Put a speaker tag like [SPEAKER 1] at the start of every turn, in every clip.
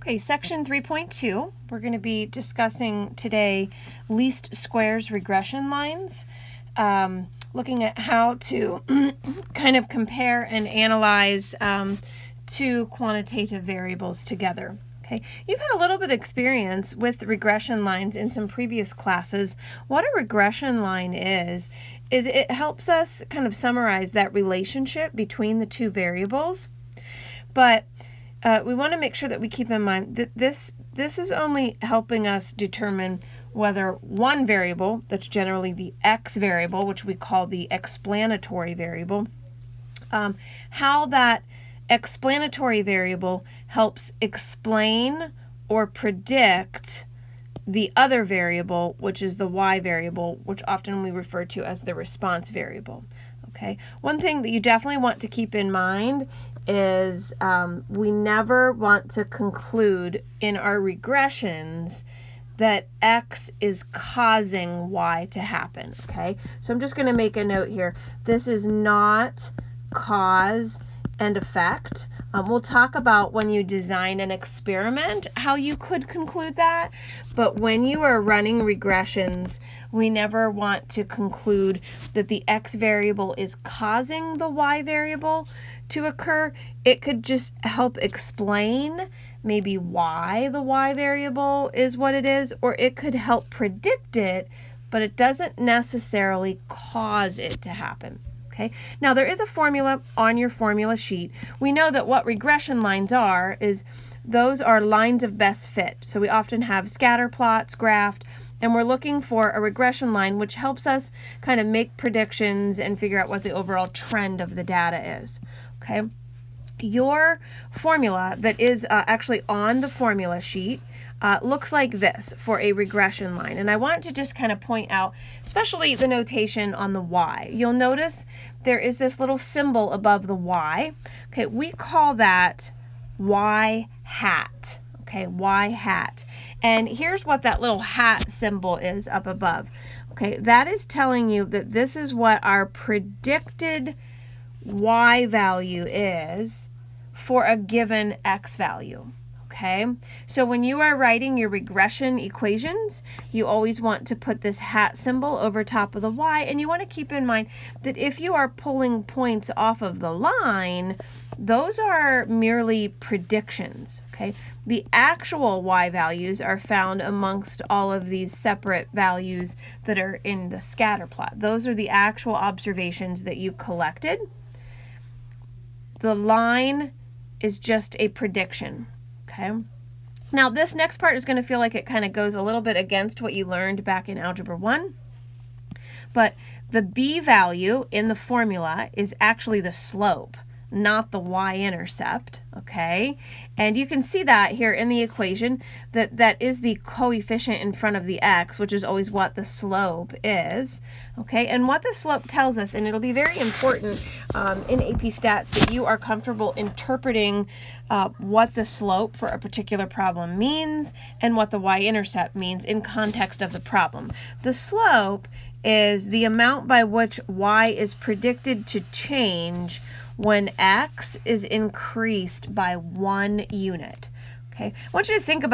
[SPEAKER 1] Okay, section 3.2, we're going to be discussing today least squares regression lines, looking at how to kind of compare and analyze two quantitative variables together. Okay, you've had a little bit of experience with regression lines in some previous classes. What a regression line is it helps us kind of summarize that relationship between the two variables, but we want to make sure that we keep in mind that this is only helping us determine whether one variable, that's generally the x variable, which we call the explanatory variable, how that explanatory variable helps explain or predict the other variable, which is the y variable, which often we refer to as the response variable. Okay, one thing that you definitely want to keep in mind is we never want to conclude in our regressions that x is causing y to happen. Okay, so I'm just going to make a note here. This is not cause and effect. We'll talk about when you design an experiment how you could conclude that, but when you are running regressions, we never want to conclude that the x variable is causing the y variable to occur. It could just help explain maybe why the y variable is what it is, or it could help predict it, but it doesn't necessarily cause it to happen. Okay. Now there is a formula on your formula sheet. We know that what regression lines are is those are lines of best fit. So we often have scatter plots graphed, and we're looking for a regression line which helps us kind of make predictions and figure out what the overall trend of the data is. Okay. Your formula that is actually on the formula sheet looks like this for a regression line. And I want to just kind of point out, especially the notation on the y. You'll notice there is this little symbol above the y. Okay, we call that y hat. Okay, y hat. And here's what that little hat symbol is up above. Okay, that is telling you that this is what our predicted y value is for a given x value. Okay, so when you are writing your regression equations, you always want to put this hat symbol over top of the y, and you want to keep in mind that if you are pulling points off of the line, those are merely predictions. Okay, the actual y values are found amongst all of these separate values that are in the scatter plot. Those are the actual observations that you collected. The line is just a prediction. Okay. Now this next part is going to feel like it kind of goes a little bit against what you learned back in Algebra 1. But the b value in the formula is actually the slope, not the y-intercept. Okay. And you can see that here in the equation that is the coefficient in front of the x, which is always what the slope is. Okay. And what the slope tells us, and it'll be very important in AP Stats that you are comfortable interpreting what the slope for a particular problem means and what the y-intercept means in context of the problem. The slope is the amount by which y is predicted to change when x is increased by 1 unit. Okay, I want you to think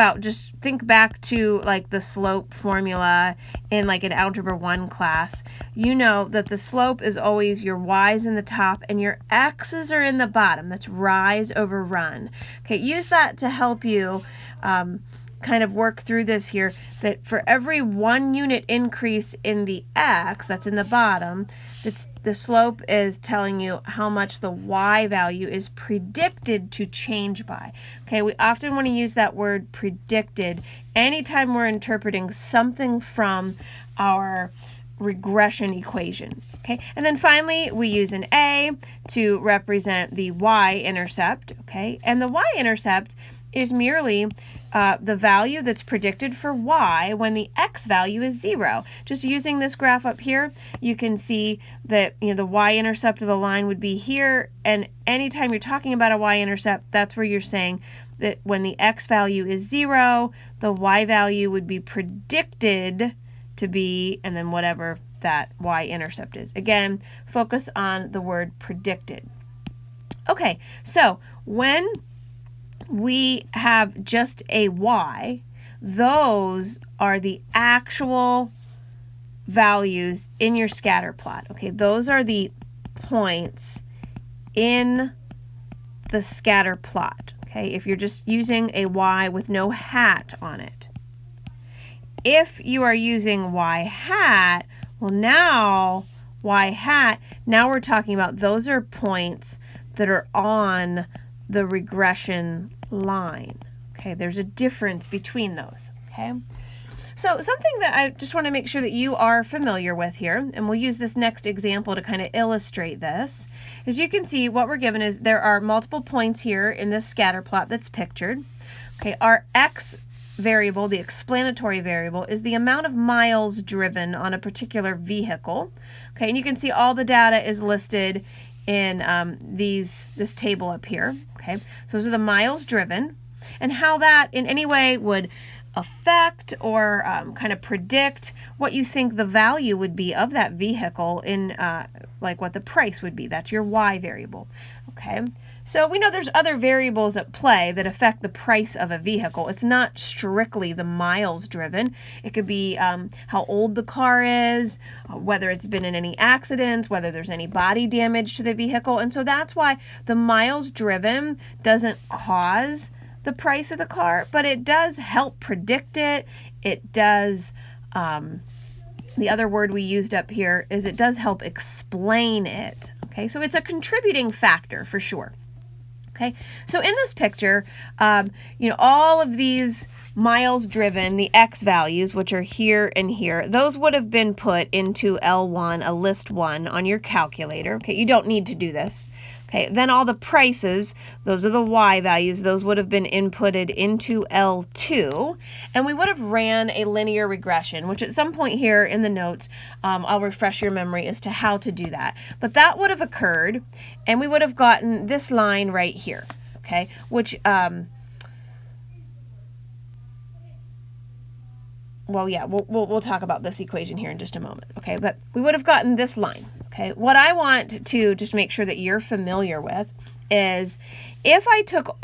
[SPEAKER 1] back to like the slope formula in like an Algebra 1 class. You know that the slope is always your y's in the top and your x's are in the bottom. That's rise over run. Okay, use that to help you kind of work through this here, that for every 1 unit increase in the x that's in the bottom, the slope is telling you how much the y value is predicted to change by. Okay, we often want to use that word predicted anytime we're interpreting something from our regression equation. Okay, and then finally we use an A to represent the y-intercept. Okay, and the y-intercept is merely the value that's predicted for y when the x value is 0. Just using this graph up here, you can see that the y-intercept of the line would be here, and anytime you're talking about a y-intercept, that's where you're saying that when the x value is 0, the y value would be predicted to be, and then whatever that y-intercept is. Again, focus on the word predicted. Okay, so when we have just a y, those are the actual values in your scatter plot. Okay, those are the points in the scatter plot. Okay, if you're just using a y with no hat on it. If you are using y hat, well now y hat, now we're talking about those are points that are on the regression line. Okay, there's a difference between those. Okay, so something that I just want to make sure that you are familiar with here, and we'll use this next example to kind of illustrate this, as you can see what we're given is there are multiple points here in this scatter plot that's pictured. Okay, our x variable, the explanatory variable, is the amount of miles driven on a particular vehicle. Okay, and you can see all the data is listed in this table up here. Okay, so those are the miles driven, and how that in any way would affect or kind of predict what you think the value would be of that vehicle in like what the price would be. That's your y variable. Okay, so we know there's other variables at play that affect the price of a vehicle. It's not strictly the miles driven. It could be how old the car is, whether it's been in any accidents, whether there's any body damage to the vehicle. And so that's why the miles driven doesn't cause the price of the car, but it does help predict it. It does, the other word we used up here is it does help explain it. Okay, so it's a contributing factor for sure. Okay, so in this picture, you know, all of these miles driven, the x values, which are here and here, those would have been put into L1, a list 1 on your calculator. Okay, you don't need to do this. Okay, then all the prices, those are the y values, those would have been inputted into L2, and we would have ran a linear regression, which at some point here in the notes, I'll refresh your memory as to how to do that. But that would have occurred, and we would have gotten this line right here, okay, which, well, yeah, we'll talk about this equation here in just a moment, okay, but we would have gotten this line. Okay, what I want to just make sure that you're familiar with is if I took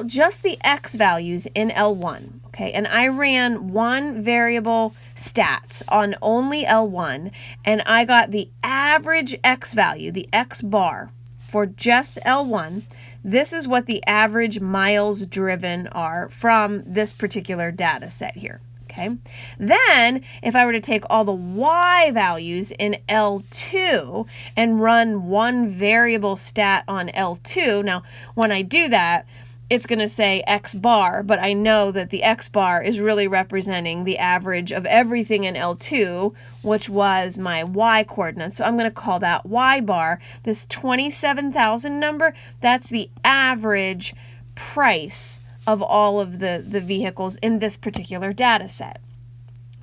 [SPEAKER 1] just the x values in L1, okay, and I ran one variable stats on only L1, and I got the average x value, the x bar, for just L1, this is what the average miles driven are from this particular data set here. Okay, then if I were to take all the y values in L2 and run one variable stat on L2, now when I do that, it's going to say x bar, but I know that the x bar is really representing the average of everything in L2, which was my y coordinates. So I'm going to call that y bar. This 27,000 number, that's the average price of all of the vehicles in this particular data set.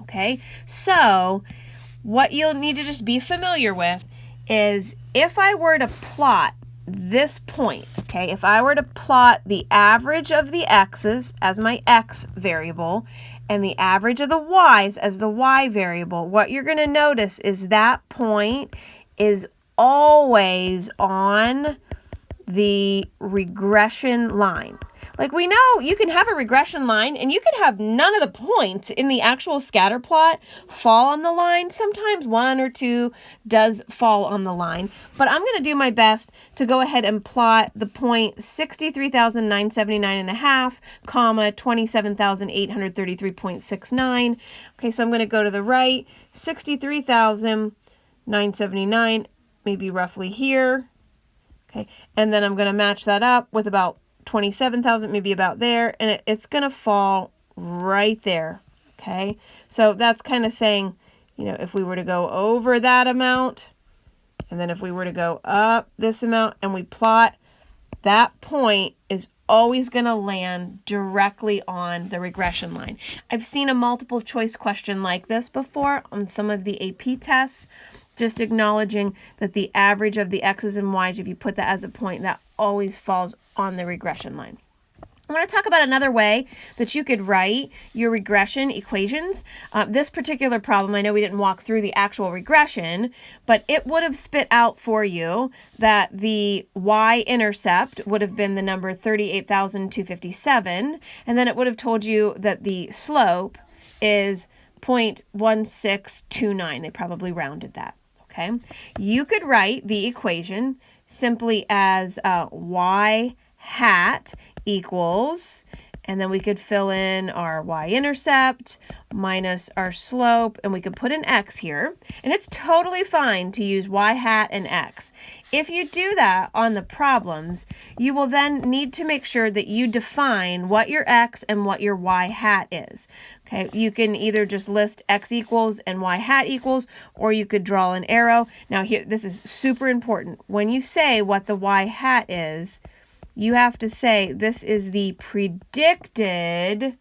[SPEAKER 1] Okay, so what you'll need to just be familiar with is if I were to plot this point, okay, if I were to plot the average of the x's as my x variable and the average of the y's as the y variable, what you're going to notice is that point is always on the regression line. Like we know you can have a regression line and you can have none of the points in the actual scatter plot fall on the line. Sometimes one or two does fall on the line, but I'm going to do my best to go ahead and plot the point 63,979.5, comma 27,833.69. Okay, so I'm going to go to the right, 63,979, maybe roughly here. Okay, and then I'm going to match that up with about 27,000, maybe about there, and it's going to fall right there, okay? So that's kind of saying, you know, if we were to go over that amount, and then if we were to go up this amount, and we plot, that point is always going to land directly on the regression line. I've seen a multiple choice question like this before on some of the AP tests, just acknowledging that the average of the x's and y's, if you put that as a point, that always falls on the regression line. I want to talk about another way that you could write your regression equations. This particular problem, I know we didn't walk through the actual regression, but it would have spit out for you that the y-intercept would have been the number 38,257, and then it would have told you that the slope is 0.1629. They probably rounded that, okay? You could write the equation simply as y hat equals, and then we could fill in our y-intercept minus our slope, and we could put an x here. And it's totally fine to use y hat and x. If you do that on the problems, you will then need to make sure that you define what your x and what your y hat is. Okay, you can either just list x equals and y hat equals, or you could draw an arrow. Now here, this is super important. When you say what the y hat is, you have to say this is the predicted,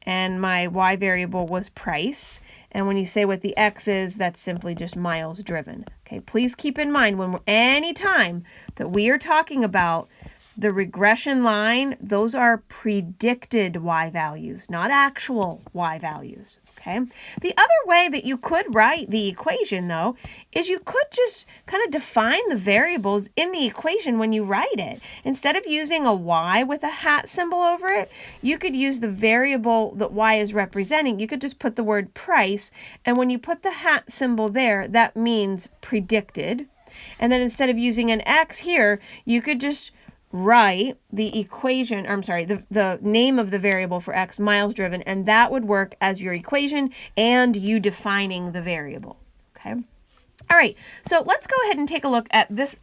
[SPEAKER 1] and my y variable was price. And when you say what the x is, that's simply just miles driven. Okay, please keep in mind any time that we are talking about the regression line, those are predicted y values, not actual y values. Okay. The other way that you could write the equation, though, is you could just kind of define the variables in the equation when you write it. Instead of using a y with a hat symbol over it, you could use the variable that y is representing. You could just put the word price, and when you put the hat symbol there, that means predicted. And then instead of using an x here, you could just write the equation, or I'm sorry, the name of the variable for x, miles driven, and that would work as your equation and you defining the variable, okay? All right, so let's go ahead and take a look at this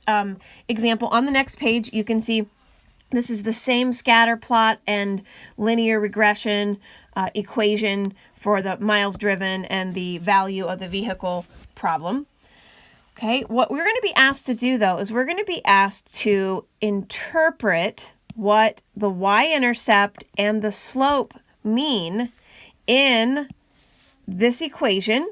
[SPEAKER 1] example. On the next page, you can see this is the same scatter plot and linear regression equation for the miles driven and the value of the vehicle problem. Okay, what we're going to be asked to do, though, is we're going to be asked to interpret what the y-intercept and the slope mean in this equation,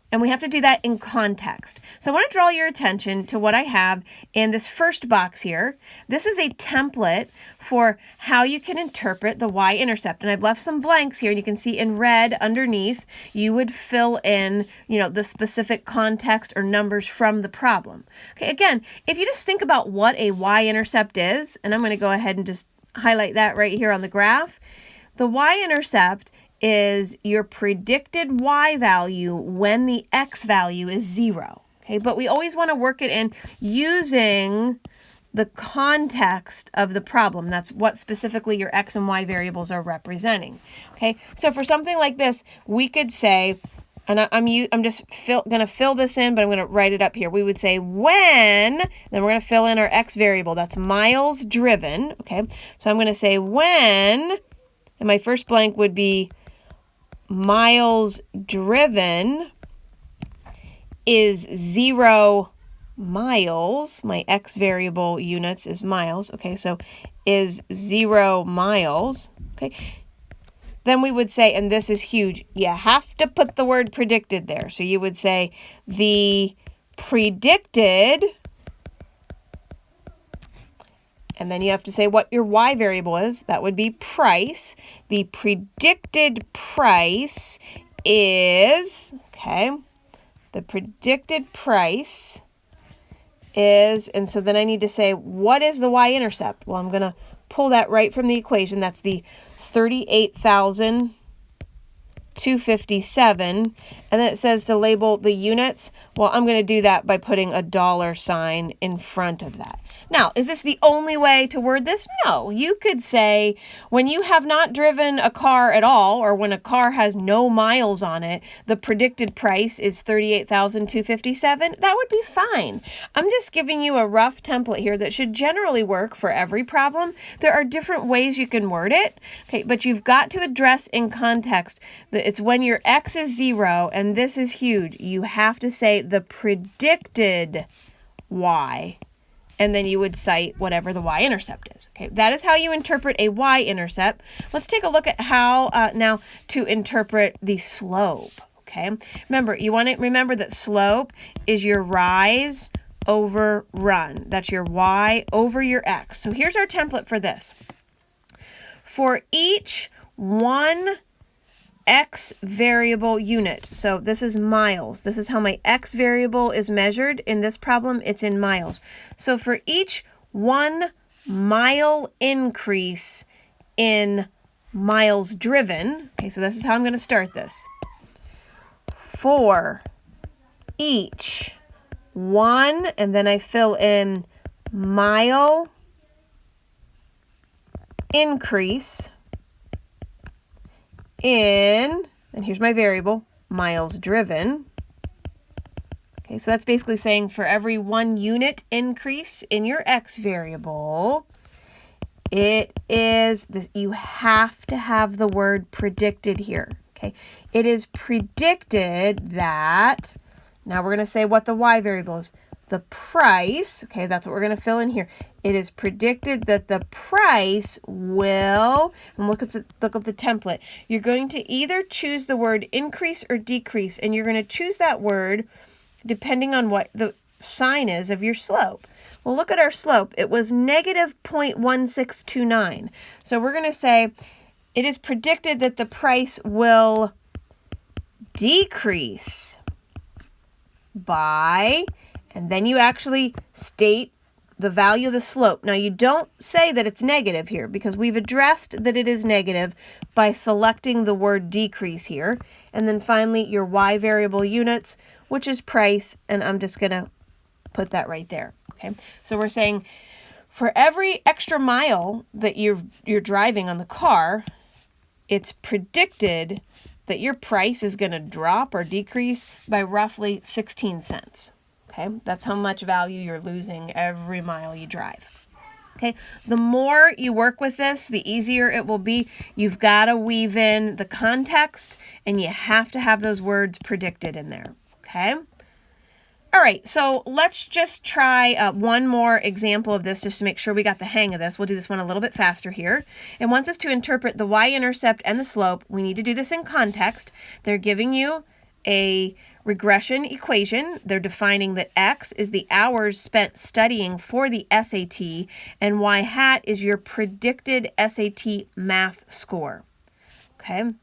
[SPEAKER 1] and we have to do that in context. So I want to draw your attention to what I have in this first box here. This is a template for how you can interpret the y-intercept, and I've left some blanks here, and you can see in red underneath, you would fill in, the specific context or numbers from the problem. Okay, again, if you just think about what a y-intercept is, and I'm going to go ahead and just highlight that right here on the graph, the y-intercept is your predicted y value when the x value is 0. Okay, but we always want to work it in using the context of the problem. That's what specifically your x and y variables are representing. Okay, so for something like this, we could say, and I'm just going to fill this in, but I'm going to write it up here. We would say when, then we're going to fill in our x variable. That's miles driven. Okay, so I'm going to say when, and my first blank would be miles driven is 0 miles. My x variable units is miles. Okay, so is 0 miles. Okay, then we would say, and this is huge, you have to put the word predicted there. So you would say the predicted, and then you have to say what your y variable is. That would be price. The predicted price is, okay, the predicted price is, and so then I need to say, what is the y-intercept? Well, I'm going to pull that right from the equation. That's the 38,257, and then it says to label the units. Well, I'm going to do that by putting a $sign in front of that. Now, is this the only way to word this? No. You could say when you have not driven a car at all, or when a car has no miles on it, the predicted price is 38,257. That would be fine. I'm just giving you a rough template here that should generally work for every problem. There are different ways you can word it, okay, but you've got to address in context that it's when your x is 0, and this is huge. You have to say the predicted y, and then you would cite whatever the y-intercept is. Okay, that is how you interpret a y-intercept. Let's take a look at how now to interpret the slope. Okay, remember that slope is your rise over run. That's your y over your x. So here's our template for this. for each one x variable unit. So this is miles. This is how my x variable is measured in this problem. It's in miles. So for each 1 mile increase in miles driven, okay, so this is how I'm going to start this. For each 1, and then I fill in mile increase in, and here's my variable, miles driven. Okay, so that's basically saying for every 1 unit increase in your x variable, it is this, you have to have the word predicted here. Okay, it is predicted that, now we're going to say what the y variable is. The price, okay, that's what we're going to fill in here. It is predicted that the price will, and look at the template. You're going to either choose the word increase or decrease, and you're going to choose that word depending on what the sign is of your slope. Well, look at our slope. It was negative 0.1629. So we're going to say it is predicted that the price will decrease by, and then you actually state the value of the slope. Now you don't say that it's negative here because we've addressed that it is negative by selecting the word decrease here. And then finally your y variable units, which is price, and I'm just going to put that right there. Okay, so we're saying for every extra mile that you're driving on the car, it's predicted that your price is going to drop or decrease by roughly 16 cents. Okay, that's how much value you're losing every mile you drive. Okay, the more you work with this, the easier it will be. You've got to weave in the context, and you have to have those words predicted in there. Okay. All right, so let's just try one more example of this just to make sure we got the hang of this. We'll do this one a little bit faster here. It wants us to interpret the y-intercept and the slope. We need to do this in context. They're giving you a regression equation. They're defining that x is the hours spent studying for the SAT, and y hat is your predicted SAT math score. Okay.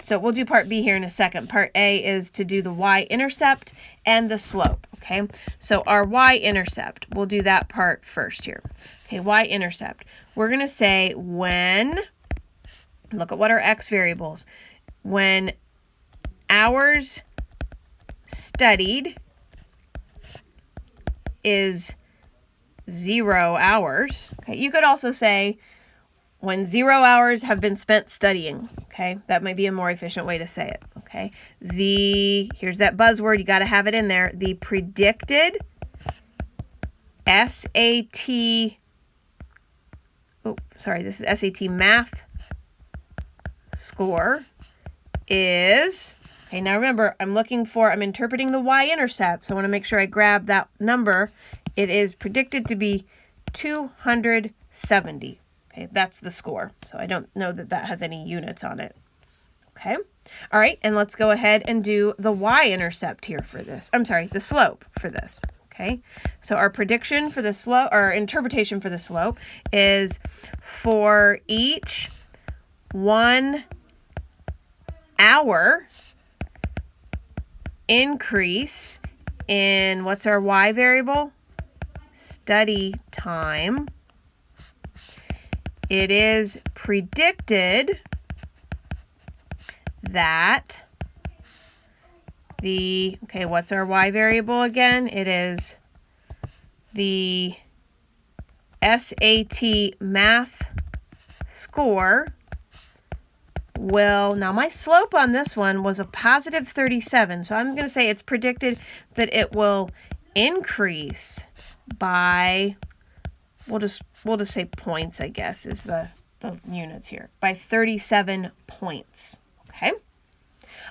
[SPEAKER 1] So we'll do part B here in a second. Part A is to do the y-intercept and the slope, okay? So our y-intercept, we'll do that part first here. Okay, y-intercept. We're going to say when, look at what our x variables, when hours studied is 0 hours. Okay, you could also say when 0 hours have been spent studying, okay? That might be a more efficient way to say it, okay? Here's that buzzword, you gotta have it in there, the predicted SAT, this is SAT math score is, okay, now remember, I'm interpreting the y-intercept, so I wanna make sure I grab that number. It is predicted to be 270. Okay, that's the score. So I don't know that that has any units on it. Okay. All right, and let's go ahead and do the y-intercept here for this. I'm sorry, the slope for this. Okay. So our prediction for the slope, or interpretation for the slope is for each 1 hour increase in, what's our y variable? Study time. It is predicted that okay, what's our y variable again? It is the SAT math score will, now my slope on this one was a positive 37, so I'm going to say it's predicted that it will increase by, we'll just say points, I guess, is the units here, by 37 points. Okay.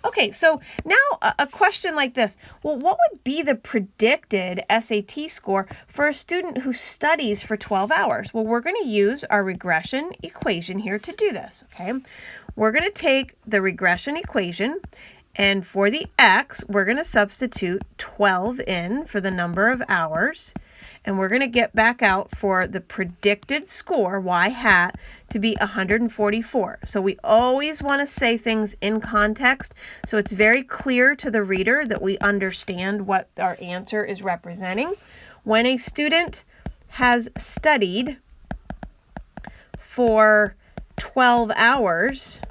[SPEAKER 1] Okay, so now a question like this. Well, what would be the predicted SAT score for a student who studies for 12 hours? Well, we're going to use our regression equation here to do this, okay? We're going to take the regression equation, and for the x, we're going to substitute 12 in for the number of hours. and we're going to get back out for the predicted score, y hat, to be 144. So we always want to say things in context so it's very clear to the reader that we understand what our answer is representing. When a student has studied for 12 hours,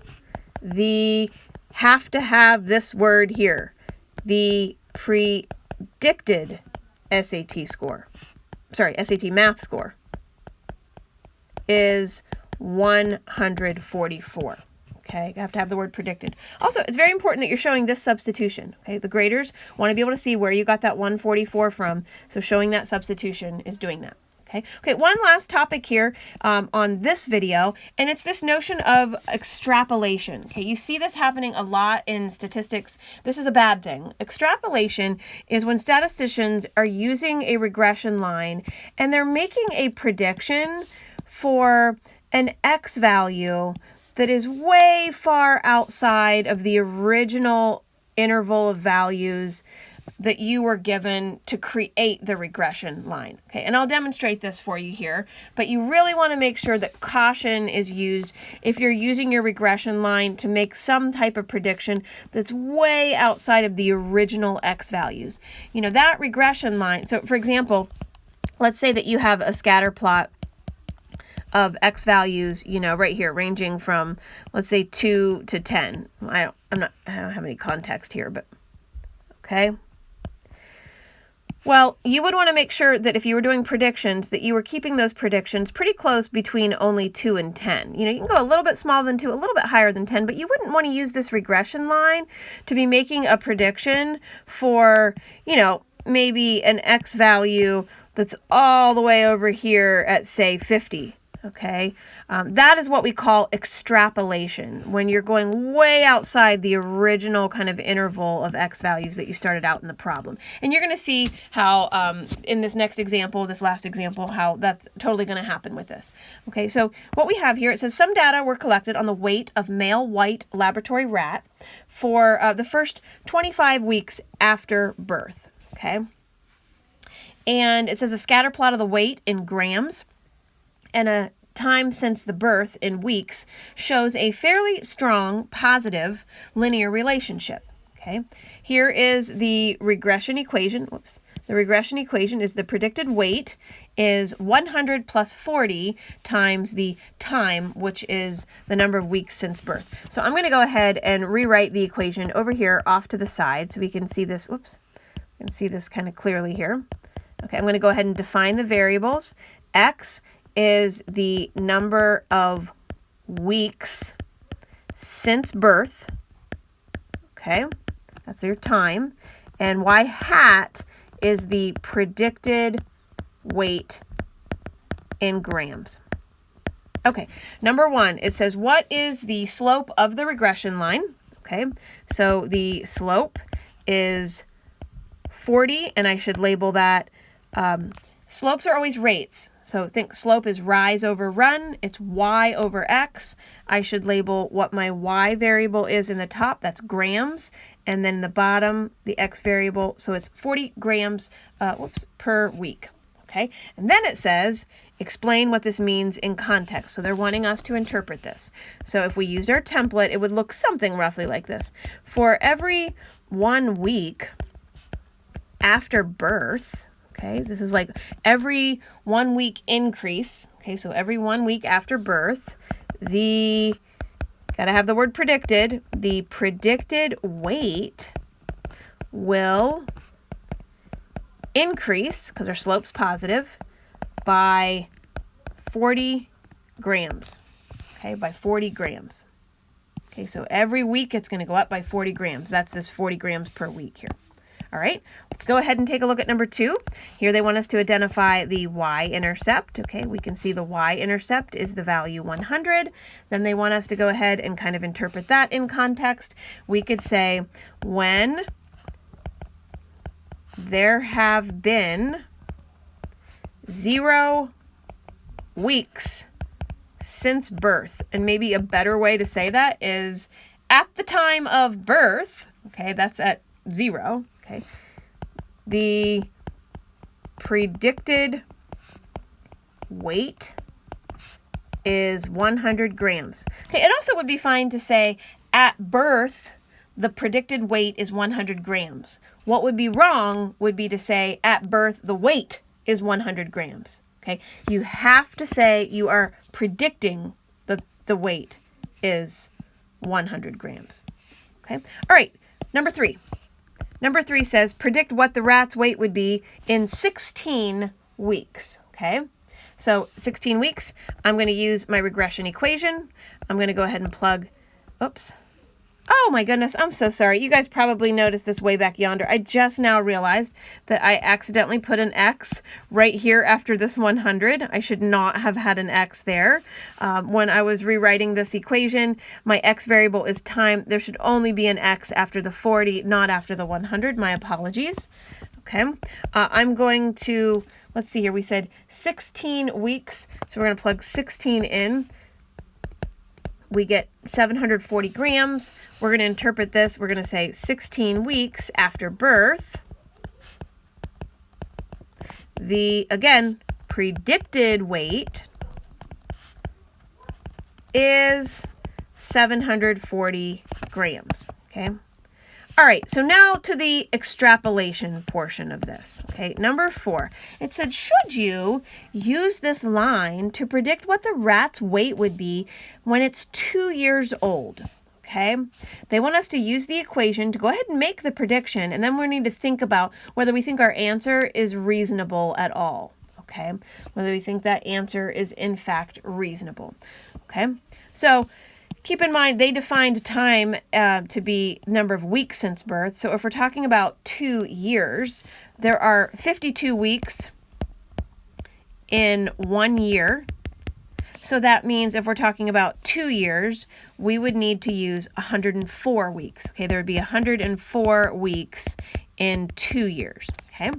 [SPEAKER 1] the have to have this word here, the predicted SAT math score is 144. Okay, you have to have the word predicted. Also, it's very important that you're showing this substitution. Okay, the graders want to be able to see where you got that 144 from, so showing that substitution is doing that. Okay, one last topic here on this video, and it's this notion of extrapolation. Okay, you see this happening a lot in statistics. This is a bad thing. Extrapolation is when statisticians are using a regression line and they're making a prediction for an X value that is way far outside of the original interval of values that you were given to create the regression line. Okay, and I'll demonstrate this for you here, but you really want to make sure that caution is used if you're using your regression line to make some type of prediction that's way outside of the original X values. You know, that regression line, so for example, let's say that you have a scatter plot of X values, you know, right here, ranging from, let's say, 2 to 10. I don't have any context here, but okay. Well, you would want to make sure that if you were doing predictions, that you were keeping those predictions pretty close between only 2 and 10. You know, you can go a little bit smaller than 2, a little bit higher than 10, but you wouldn't want to use this regression line to be making a prediction for, you know, maybe an X value that's all the way over here at, say, 50. Okay, that is what we call extrapolation, when you're going way outside the original kind of interval of X values that you started out in the problem. And you're going to see how in this next example, this last example, how that's totally going to happen with this. Okay, so what we have here, it says some data were collected on the weight of male white laboratory rat for the first 25 weeks after birth. Okay, and it says a scatter plot of the weight in grams and a time since the birth in weeks shows a fairly strong positive linear relationship. Okay, here is the regression equation. Whoops. The regression equation is the predicted weight is 100 plus 40 times the time, which is the number of weeks since birth. So I'm going to go ahead and rewrite the equation over here off to the side so we can see this. Whoops. You can see this kind of clearly here. Okay, I'm going to go ahead and define the variables. X is the number of weeks since birth. Okay, that's your time. And y hat is the predicted weight in grams. Okay, number 1, it says, what is the slope of the regression line? Okay, so the slope is 40, and I should label that. Slopes are always rates. So think slope is rise over run. It's y over x. I should label what my y variable is in the top. That's grams. And then the bottom, the x variable. So it's 40 grams per week. Okay. And then it says, explain what this means in context. So they're wanting us to interpret this. So if we used our template, it would look something roughly like this. For every 1 week after birth, okay, this is like every 1 week increase. Okay, so every 1 week after birth, gotta have the word predicted, the predicted weight will increase, because our slope's positive, by 40 grams. Okay, by 40 grams. Okay, so every week it's going to go up by 40 grams. That's this 40 grams per week here. All right, let's go ahead and take a look at number 2. Here they want us to identify the y-intercept. Okay, we can see the y-intercept is the value 100. Then they want us to go ahead and kind of interpret that in context. We could say when there have been 0 weeks since birth. And maybe a better way to say that is at the time of birth. Okay, that's at 0. Okay, the predicted weight is 100 grams. Okay, it also would be fine to say at birth, the predicted weight is 100 grams. What would be wrong would be to say at birth, the weight is 100 grams. Okay, you have to say you are predicting that the weight is 100 grams. Okay, all right, number 3. Number 3 says predict what the rat's weight would be in 16 weeks. Okay, so 16 weeks, I'm going to use my regression equation. I'm going to go ahead and plug, oops. Oh my goodness, I'm so sorry. You guys probably noticed this way back yonder. I just now realized that I accidentally put an X right here after this 100. I should not have had an X there. When I was rewriting this equation, my X variable is time. There should only be an X after the 40, not after the 100. My apologies. Okay, I'm going to, let's see here, we said 16 weeks, so we're going to plug 16 in. We get 740 grams. We're going to interpret this. We're going to say 16 weeks after birth. The, again, predicted weight is 740 grams, okay? All right, so now to the extrapolation portion of this, okay? Number 4, it said, should you use this line to predict what the rat's weight would be when it's 2 years old, okay? They want us to use the equation to go ahead and make the prediction, and then we need to think about whether we think our answer is reasonable at all, okay? Whether we think that answer is in fact reasonable, okay? So keep in mind, they defined time to be number of weeks since birth. So if we're talking about 2 years, there are 52 weeks in 1 year. So that means if we're talking about 2 years, we would need to use 104 weeks. Okay, there would be 104 weeks in 2 years. Okay,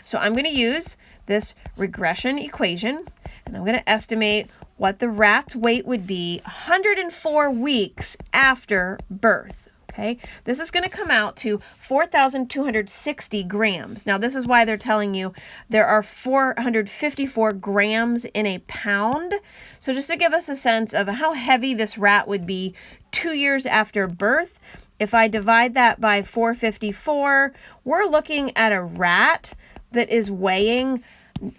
[SPEAKER 1] so I'm going to use this regression equation, and I'm going to estimate what the rat's weight would be 104 weeks after birth. Okay, this is going to come out to 4,260 grams. Now, this is why they're telling you there are 454 grams in a pound. So just to give us a sense of how heavy this rat would be 2 years after birth, if I divide that by 454, we're looking at a rat that is weighing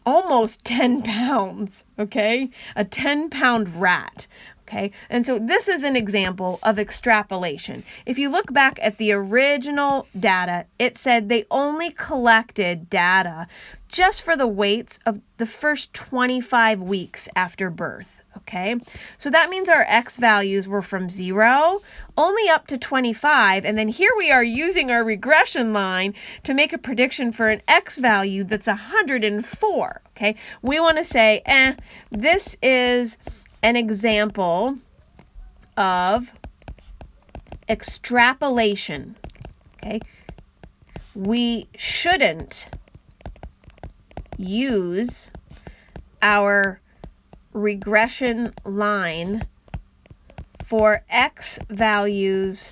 [SPEAKER 1] almost 10 pounds, okay? A 10-pound rat, okay? And so this is an example of extrapolation. If you look back at the original data, it said they only collected data just for the weights of the first 25 weeks after birth. Okay, so that means our X values were from 0 only up to 25, and then here we are using our regression line to make a prediction for an X value that's 104. Okay, we want to say, this is an example of extrapolation. Okay, we shouldn't use our regression line for X values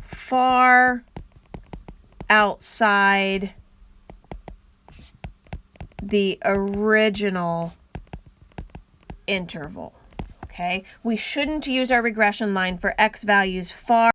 [SPEAKER 1] far outside the original interval. Okay, we shouldn't use our regression line for X values far